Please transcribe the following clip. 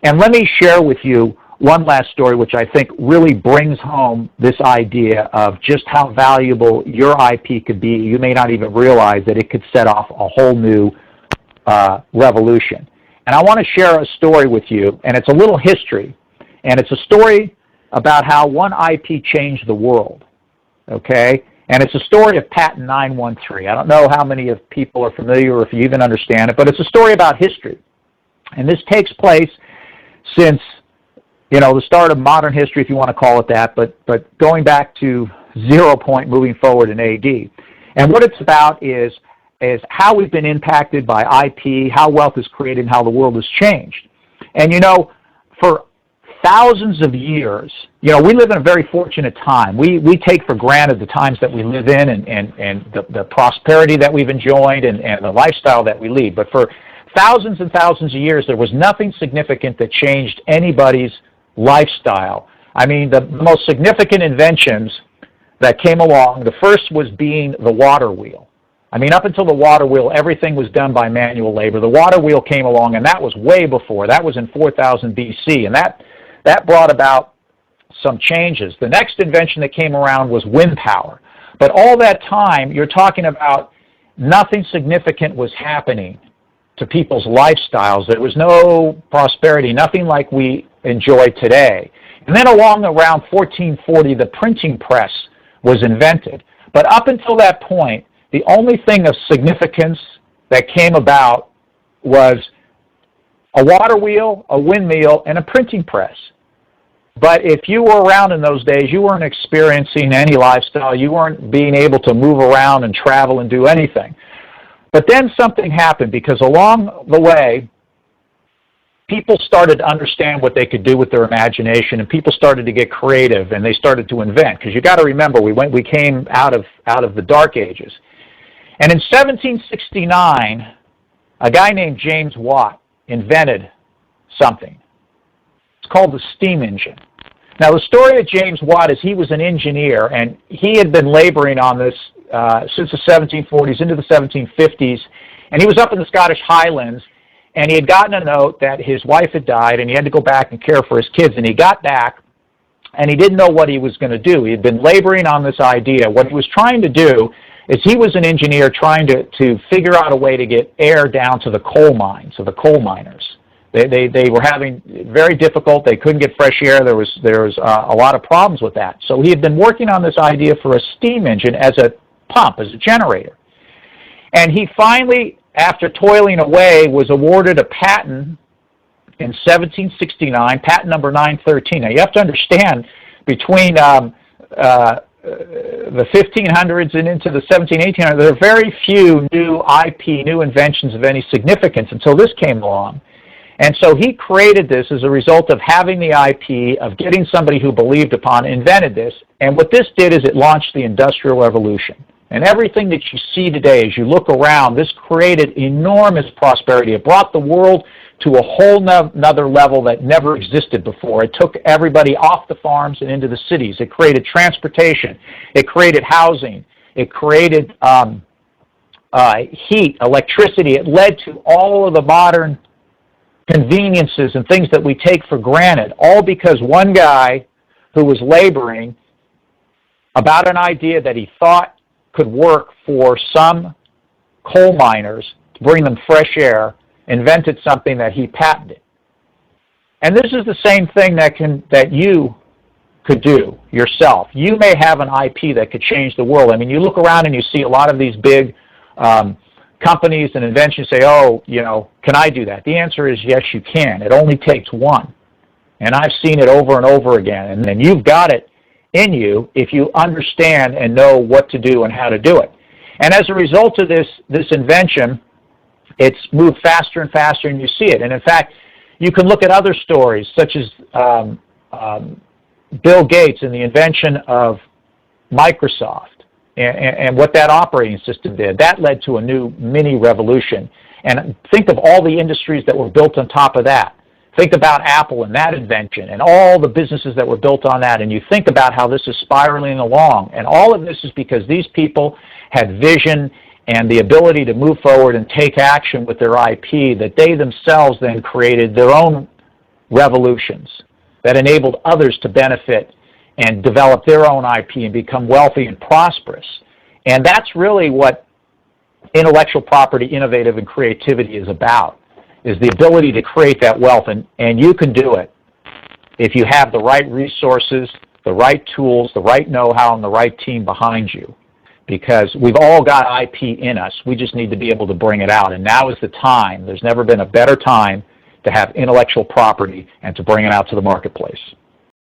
And let me share with you one last story which I think really brings home this idea of just how valuable your IP could be. You may not even realize that it could set off a whole new revolution. And I want to share a story with you, and it's a little history, and it's a story about how one IP changed the world, okay? And it's a story of Patent 913. I don't know how many of people are familiar or if you even understand it, but it's a story about history. And this takes place since, the start of modern history, if you want to call it that, but going back to 0 point moving forward in AD. And what it's about is how we've been impacted by IP, how wealth is created, and how the world has changed. And for thousands of years, we live in a very fortunate time. We take for granted the times that we live in and the prosperity that we've enjoyed and the lifestyle that we lead. But for thousands and thousands of years, there was nothing significant that changed anybody's lifestyle. I mean, the most significant inventions that came along, the first was being the water wheel. I mean, up until the water wheel, everything was done by manual labor. The water wheel came along, and that was way before. That was in 4000 BC, and that brought about some changes. The next invention that came around was wind power. But all that time, you're talking about nothing significant was happening to people's lifestyles. There was no prosperity, nothing like we enjoy today. And then around 1440, the printing press was invented. But up until that point, the only thing of significance that came about was a water wheel, a windmill, and a printing press. But if you were around in those days, you weren't experiencing any lifestyle. You weren't being able to move around and travel and do anything. But then something happened, because along the way, people started to understand what they could do with their imagination, and people started to get creative, and they started to invent. Because you got to remember, we came out of the Dark Ages. And in 1769, a guy named James Watt invented something. It's called the steam engine. Now, the story of James Watt is he was an engineer, and he had been laboring on this since the 1740s into the 1750s, and he was up in the Scottish Highlands, and he had gotten a note that his wife had died, and he had to go back and care for his kids, and he got back, and he didn't know what he was going to do. He had been laboring on this idea. What he was trying to do is he was an engineer trying to figure out a way to get air down to the coal mines, so the coal miners. They were having very difficult. They couldn't get fresh air. There was a lot of problems with that. So he had been working on this idea for a steam engine as a pump, as a generator. And he finally, after toiling away, was awarded a patent in 1769, patent number 913. Now, you have to understand, between the 1500s and into the 1800s, there are very few new IP, new inventions of any significance until this came along. And so he created this as a result of having the IP, of getting somebody who believed upon, invented this. And what this did is it launched the Industrial Revolution. And everything that you see today, as you look around, this created enormous prosperity. It brought the world to a whole nother level that never existed before. It took everybody off the farms and into the cities. It created transportation. It created housing. It created heat, electricity. It led to all of the modern conveniences and things that we take for granted, all because one guy who was laboring about an idea that he thought could work for some coal miners to bring them fresh air, invented something that he patented. And this is the same thing that you could do yourself. You may have an IP that could change the world. I mean, you look around and you see a lot of these big companies and inventions say, oh, can I do that? The answer is yes, you can. It only takes one. And I've seen it over and over again. And you've got it in you if you understand and know what to do and how to do it. And as a result of this invention, it's moved faster and faster, and you see it. And in fact, you can look at other stories, such as Bill Gates and the invention of Microsoft and what that operating system did. That led to a new mini revolution. And think of all the industries that were built on top of that. Think about Apple and that invention and all the businesses that were built on that, and you think about how this is spiraling along. And all of this is because these people had vision and the ability to move forward and take action with their IP that they themselves then created their own revolutions that enabled others to benefit and develop their own IP and become wealthy and prosperous. And that's really what intellectual property, innovative, and creativity is about, is the ability to create that wealth. And you can do it if you have the right resources, the right tools, the right know-how, and the right team behind you. Because we've all got IP in us. We just need to be able to bring it out. And now is the time. There's never been a better time to have intellectual property and to bring it out to the marketplace.